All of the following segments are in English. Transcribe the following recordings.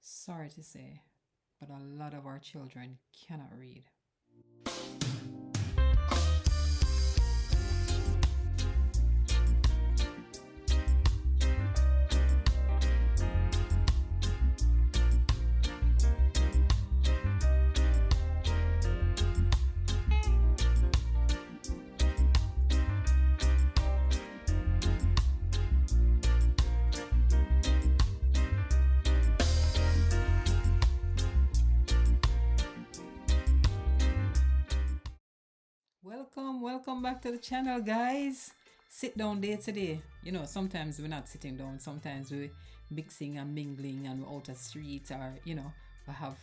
Sorry to say, but a lot of our children cannot read. Welcome back to the channel, guys. Sit down day today. Sometimes we're not sitting down. Sometimes we're mixing and mingling and we're out the street, or we have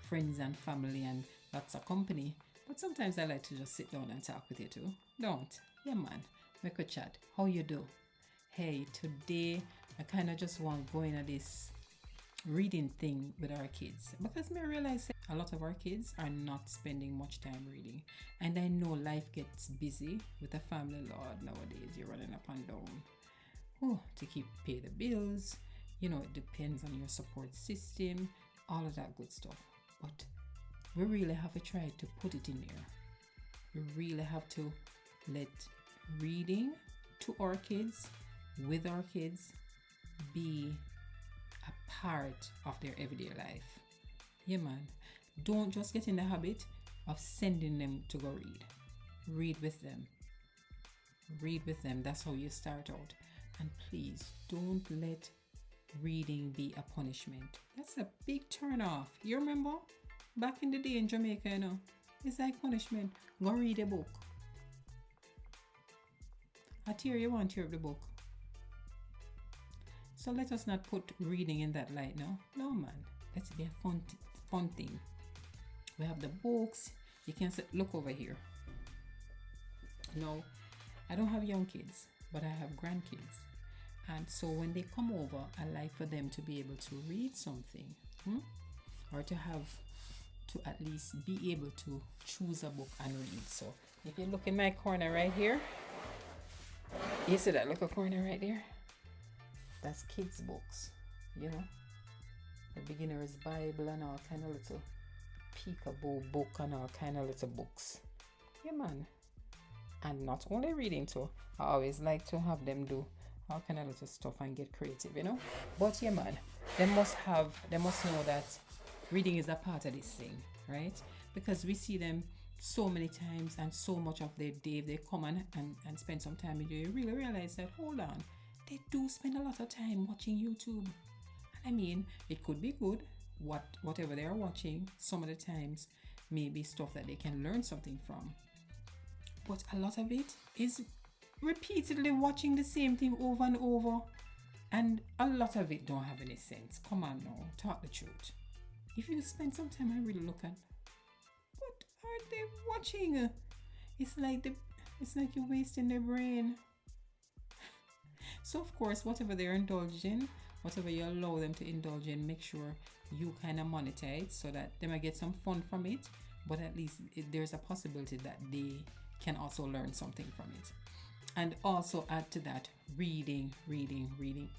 friends and family and lots of company. But sometimes I like to just sit down and talk with you too. Don't? Yeah, man. Make a chat. How you do? Hey, today I kind of just want to go into this reading thing with our kids, because I realize a lot of our kids are not spending much time reading. And I know life gets busy with a family. Lord, nowadays you're running up and down, to keep pay the bills. It depends on your support system, all of that good stuff. But we really have to try to put it in there. We really have to let reading to our kids, with our kids, be a part of their everyday life. Yeah, man. Don't just get in the habit of sending them to go read. Read with them. Read with them. That's how you start out. And please don't let reading be a punishment. That's a big turn off. You remember back in the day in Jamaica, it's like punishment. Go read a book. I tear you want to tear up the book. So let us not put reading in that light now. No, man. Let's be a fun thing. We have the books. You can look over here. No, I don't have young kids, but I have grandkids. And so when they come over, I like for them to be able to read something, or to at least be able to choose a book and read. So if you look in my corner right here, you see that little corner right there? That's kids' books, the beginner's Bible and all kind of little peekaboo book and all kind of little books. Yeah, man. And not only reading too, I always like to have them do all kind of little stuff and get creative, But yeah, man, they must know that reading is a part of this thing, right? Because we see them so many times, and so much of their day they come and spend some time with you. You really realize that, hold on, they do spend a lot of time watching YouTube. I mean, it could be good, whatever they are watching. Some of the times maybe stuff that they can learn something from. But a lot of it is repeatedly watching the same thing over and over. And a lot of it don't have any sense. Come on now, talk the truth. If you spend some time and really look at what are they watching? It's like you're wasting their brain. So of course, whatever they're indulging, whatever you allow them to indulge in, make sure you kind of monitor it so that they might get some fun from it, but at least there's a possibility that they can also learn something from it. And also add to that, reading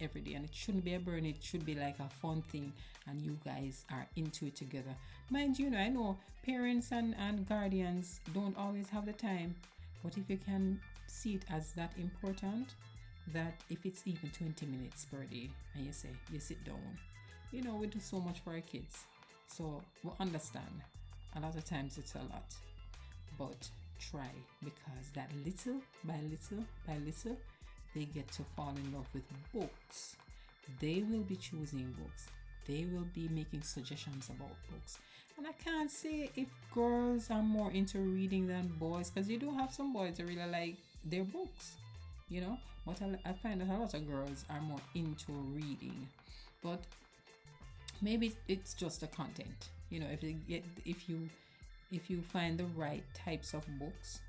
every day. And it shouldn't be a burden, it should be like a fun thing, and you guys are into it together. Mind you, I know parents and guardians don't always have the time, but if you can see it as that important, that if it's even 20 minutes per day and you sit down, we do so much for our kids. So we understand a lot of times it's a lot, but try, because that little by little they get to fall in love with books. They will be choosing books. They will be making suggestions about books. And I can't say if girls are more into reading than boys, because you do have some boys that really like their books, but I find that a lot of girls are more into reading. But maybe it's just the content. If you find the right types of books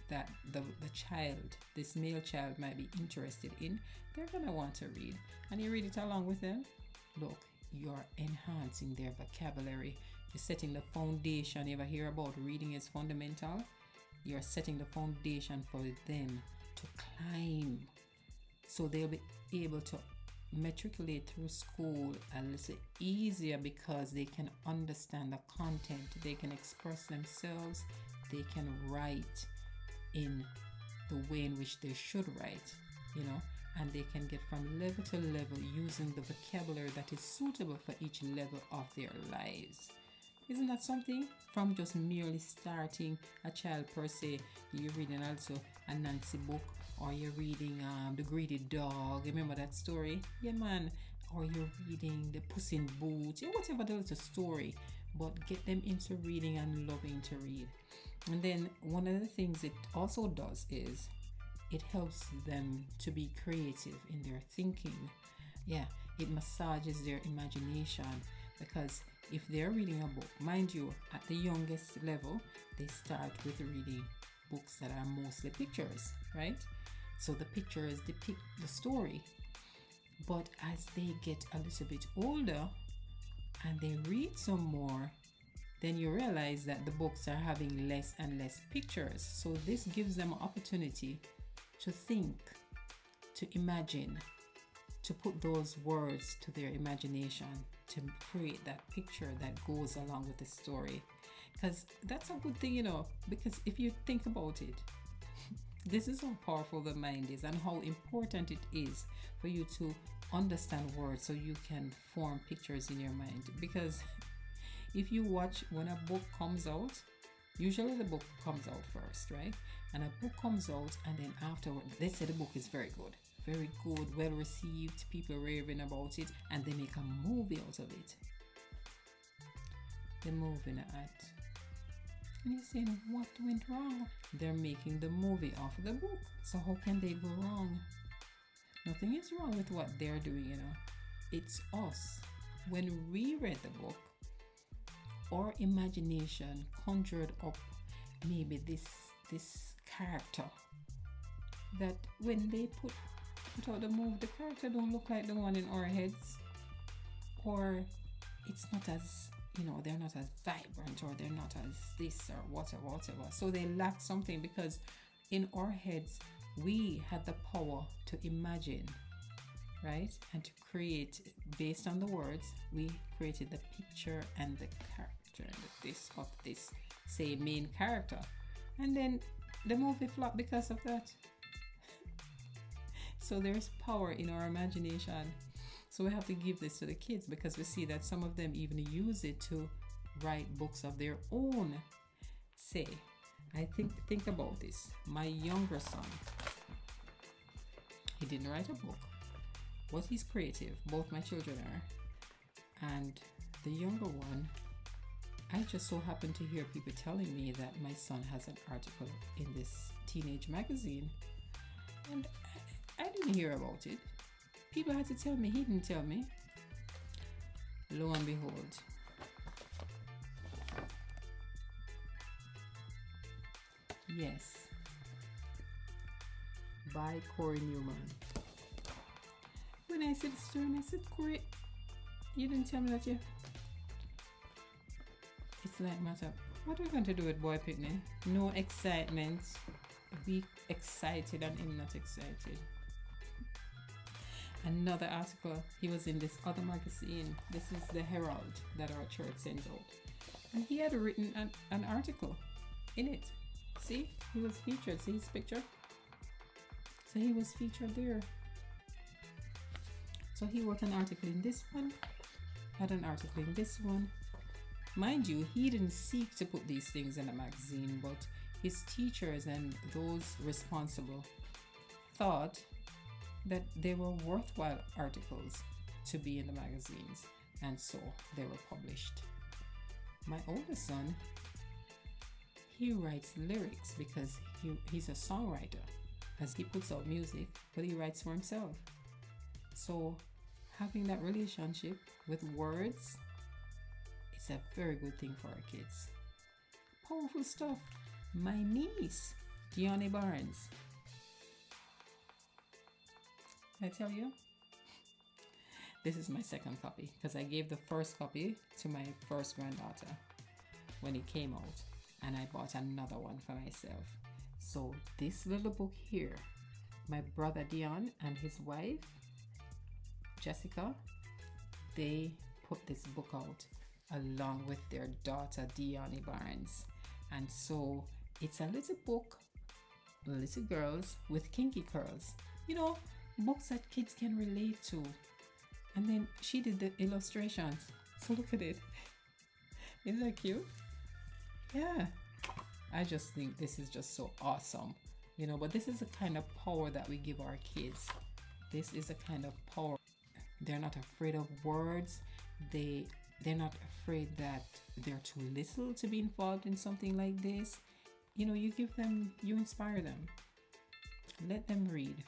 that this male child might be interested in, they're gonna want to read, and you read it along with them. Look, you're enhancing their vocabulary. You're setting the foundation. You ever hear about reading is fundamental? You're setting the foundation for them to climb, so they'll be able to matriculate through school a little easier because they can understand the content, they can express themselves, they can write in the way in which they should write, you know, and they can get from level to level using the vocabulary that is suitable for each level of their lives. Isn't that something? From just merely starting a child per se, you're reading also a Nancy book, or you're reading The Greedy Dog. Remember that story? Yeah, man. Or you're reading The Puss in Boots. Yeah, whatever the little story. But get them into reading and loving to read. And then one of the things it also does is it helps them to be creative in their thinking. Yeah, it massages their imagination, because if they're reading a book, mind you, at the youngest level, they start with reading books that are mostly pictures, right? So the pictures depict the story. But as they get a little bit older and they read some more, then you realize that the books are having less and less pictures. So this gives them an opportunity to think, to imagine, to put those words to their imagination, to create that picture that goes along with the story. Because that's a good thing, you know, because if you think about it, this is how powerful the mind is and how important it is for you to understand words so you can form pictures in your mind. Because if you watch when a book comes out, usually the book comes out first, right? And a book comes out, and then afterward, they say the book is very good, well received, people raving about it, and they make a movie out of it. They're moving at. And you're saying, what went wrong? They're making the movie off of the book. So how can they go wrong? Nothing is wrong with what they're doing, you know. It's us. When we read the book, our imagination conjured up maybe this character that when they put out the movie, the character don't look like the one in our heads, or it's not as, you know, they're not as vibrant, or they're not as this or whatever. So they lack something, because in our heads we had the power to imagine, right? And to create based on the words. We created the picture and the character of this say main character, and then the movie flopped because of that. So there's power in our imagination. So we have to give this to the kids, because we see that some of them even use it to write books of their own. Say, I think about this. My younger son, he didn't write a book, but he's creative. Both my children are. And the younger one, I just so happen to hear people telling me that my son has an article in this teenage magazine. And I didn't hear about it. People had to tell me. He didn't tell me. Lo and behold, yes, by Corey Newman. When I said this to him, I said, Corey, you didn't tell me that you... It's like, matter, what are we going to do with Boy Picnic? No excitement. Be excited and him not excited. Another article, he was in this other magazine. This is the Herald that our church sends out. And he had written an article in it. See, he was featured. See his picture? So he was featured there. So he wrote an article in this one, had an article in this one. Mind you, he didn't seek to put these things in a magazine, but his teachers and those responsible thought that they were worthwhile articles to be in the magazines, and so they were published. My oldest son, he writes lyrics because he's a songwriter, as he puts out music, but he writes for himself. So having that relationship with words, it's a very good thing for our kids. Powerful stuff. My niece, Deanne Barnes, I tell you, this is my second copy, because I gave the first copy to my first granddaughter when it came out, and I bought another one for myself. So this little book here, my brother Dion and his wife, Jessica, they put this book out along with their daughter Deani Barnes. And so it's a little book, little girls with kinky curls. You know, books that kids can relate to. And then she did the illustrations. So look at it. Isn't that cute? Yeah. I just think this is just so awesome. You know, but this is the kind of power that we give our kids. This is a kind of power. They're not afraid of words. They're not afraid that they're too little to be involved in something like this. You know, you inspire them. Let them read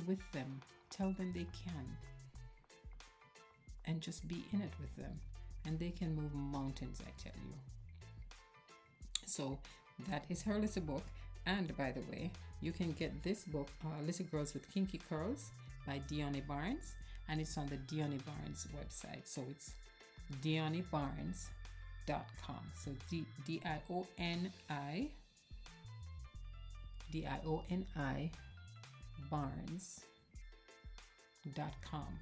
with them, tell them they can, and just be in it with them, and they can move mountains, I tell you. So that is her little book. And by the way, you can get this book, Little Girls with Kinky Curls by Deani Barnes, and it's on the Deani Barnes website. So it's DeaniBarnes.com. So DIONI Barnes.com,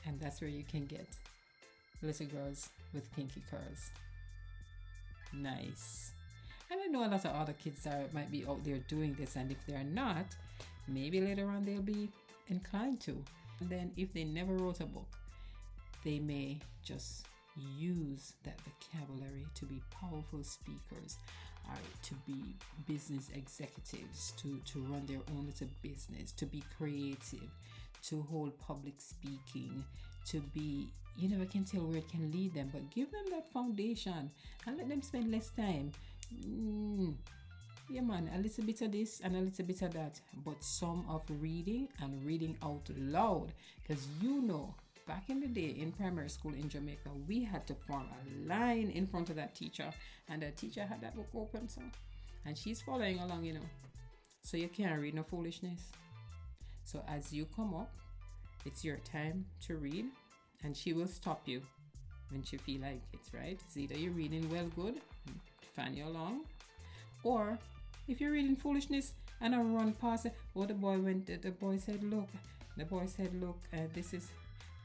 and that's where you can get Little Girls with Kinky Curls. Nice. And I know a lot of other kids might be out there doing this, and if they're not, maybe later on they'll be inclined to. And then if they never wrote a book, they may just use that vocabulary to be powerful speakers, or to be business executives, to run their own little business, to be creative, to hold public speaking, to be, you never can tell where it can lead them, but give them that foundation and let them spend less time. Yeah man, a little bit of this and a little bit of that, but some of reading and reading out loud. Because you know, back in the day in primary school in Jamaica, we had to form a line in front of that teacher, and the teacher had that book open, so, and she's following along, you know, so you can't read no foolishness. So as you come up, it's your time to read, and she will stop you when she feel like it's right. It's either you're reading well good, fan you along, or if you're reading foolishness and I run past it, oh the boy said look, this is,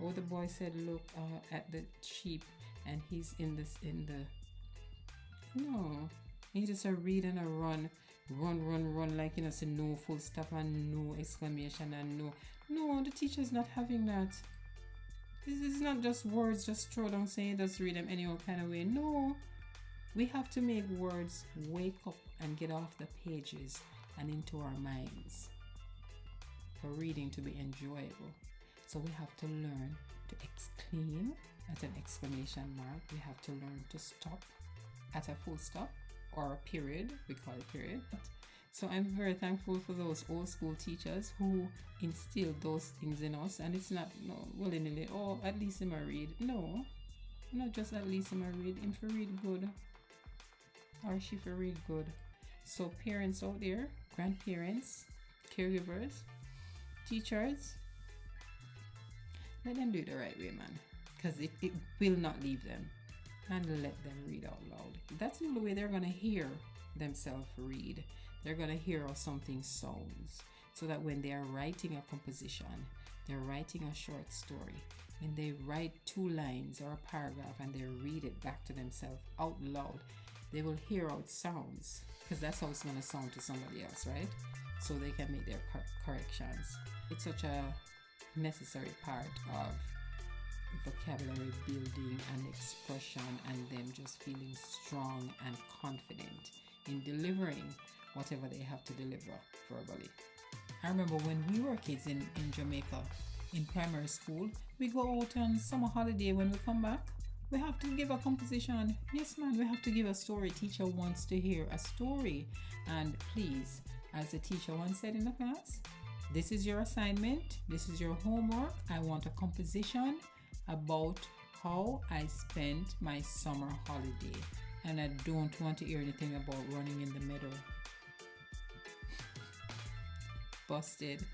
oh the boy said look at the sheep, and he's in the no, you just a read and a run like, you know, say no full stop and no exclamation and no, the teacher's not having that. This is not just words just throw down saying just read them any old kind of way. No, we have to make words wake up and get off the pages and into our minds for reading to be enjoyable. So we have to learn to exclaim at an exclamation mark. We have to learn to stop at a full stop or a period. We call it period. So I'm very thankful for those old school teachers who instilled those things in us. And it's not willy-nilly, oh, at least him a read. No, not just at least him a read. Him for read good, or she for read good. So parents out there, grandparents, caregivers, teachers, let them do it the right way, man, because it will not leave them. And let them read out loud. That's the only way they're going to hear themselves read. They're going to hear how something sounds, so that when they are writing a composition, they're writing a short story, when they write 2 lines or a paragraph and they read it back to themselves out loud, they will hear how it sounds, because that's how it's going to sound to somebody else, right? So they can make their corrections. It's such a necessary part of vocabulary building and expression, and them just feeling strong and confident in delivering whatever they have to deliver verbally. I remember when we were kids in Jamaica in primary school, we go out on summer holiday. When we come back, we have to give a composition. Yes man, we have to give a story. Teacher wants to hear a story. And please, as the teacher once said in the class, this is your assignment, this is your homework. I want a composition about how I spent my summer holiday, and I don't want to hear anything about running in the meadow. Busted.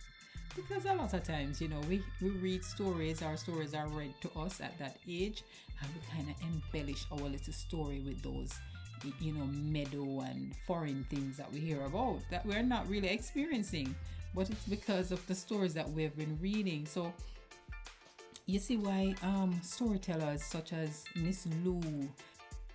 Because a lot of times, you know, we read stories, our stories are read to us at that age, and we kind of embellish our little story with those, you know, meadow and foreign things that we hear about that we're not really experiencing, but it's because of the stories that we've been reading. So You see why storytellers such as Miss Lou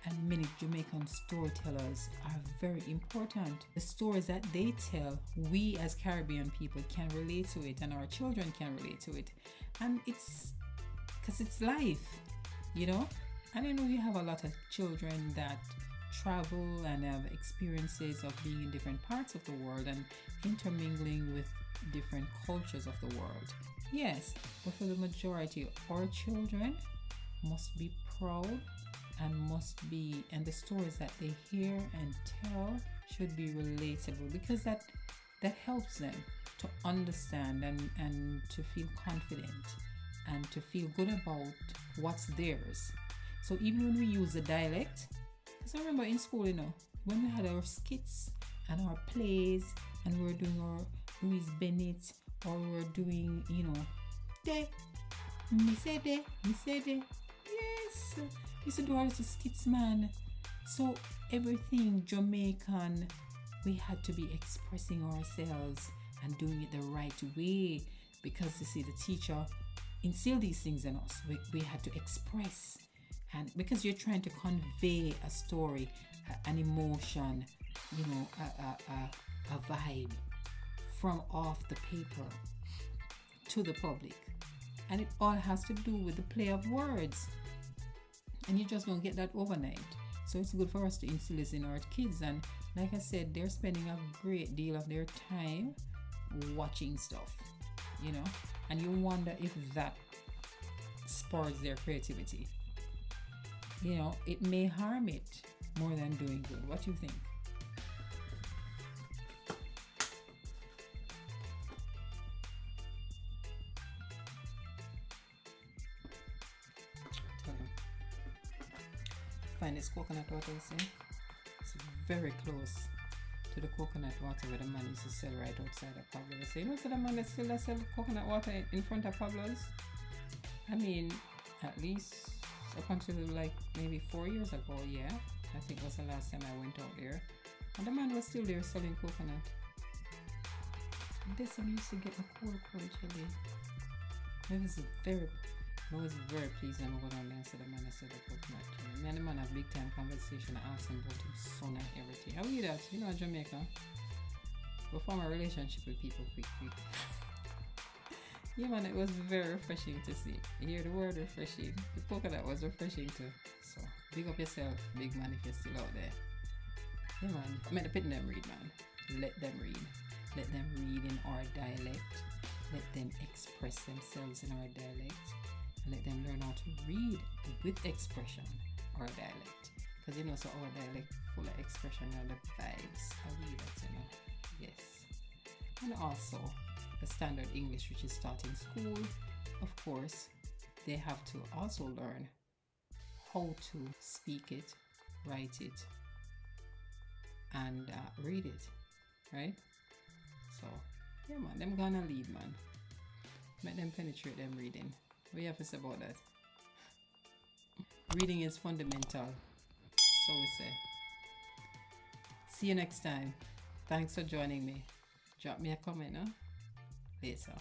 and many Jamaican storytellers are very important. The stories that they tell, we as Caribbean people can relate to it, and our children can relate to it. And it's because it's life, you know. And I know you have a lot of children that travel and have experiences of being in different parts of the world and intermingling with different cultures of the world. Yes, but for the majority, our children must be proud and and the stories that they hear and tell should be relatable, because that helps them to understand and to feel confident and to feel good about what's theirs. So even when we use the dialect, because I remember in school, when we had our skits and our plays and we were doing our Louise Bennett, or we were doing, de, me say de, me say de. Yes, we used to do all the skits, man. So everything Jamaican, we had to be expressing ourselves and doing it the right way, because you see, the teacher instilled these things in us. We had to express, and because you're trying to convey a story, an emotion, a vibe from off the paper to the public, and it all has to do with the play of words, and you just don't get that overnight. So it's good for us to instill this in our kids, and like I said, they're spending a great deal of their time watching stuff, and you wonder if that spurs their creativity. It may harm it more than doing good. What do you think? Find this coconut water, you see? It's very close to the coconut water where the man used to sell right outside of Pablo's. So so the man that still sell coconut water in front of Pablo's? I mean, at least up until like maybe 4 years ago, yeah. I think was the last time I went out there. And the man was still there selling coconut. This one used to get a cold jelly. It was very pleased when I go down there and said the man I said the coconut jelly. Me and the man have big time conversation. I asked him about his son and everything. How are you that? Jamaica. We form a relationship with people quick. Yeah, man, it was very refreshing to see. You hear the word refreshing? The coconut was refreshing too. So, big up yourself, big man, if you're still out there. Yeah, man. I mean, the pit them read, man. Let them read. Let them read in our dialect. Let them express themselves in our dialect. And let them learn how to read with expression our dialect. Because, so our dialect full of expression and the vibes. I read that, Yes. And also, the standard English, which is taught in school, of course, they have to also learn how to speak it, write it, and read it, right? So, yeah, man, them gonna lead, man. Make them penetrate them reading. What you have to say about that? Reading is fundamental, so we say. See you next time. Thanks for joining me. Drop me a comment, huh? Later.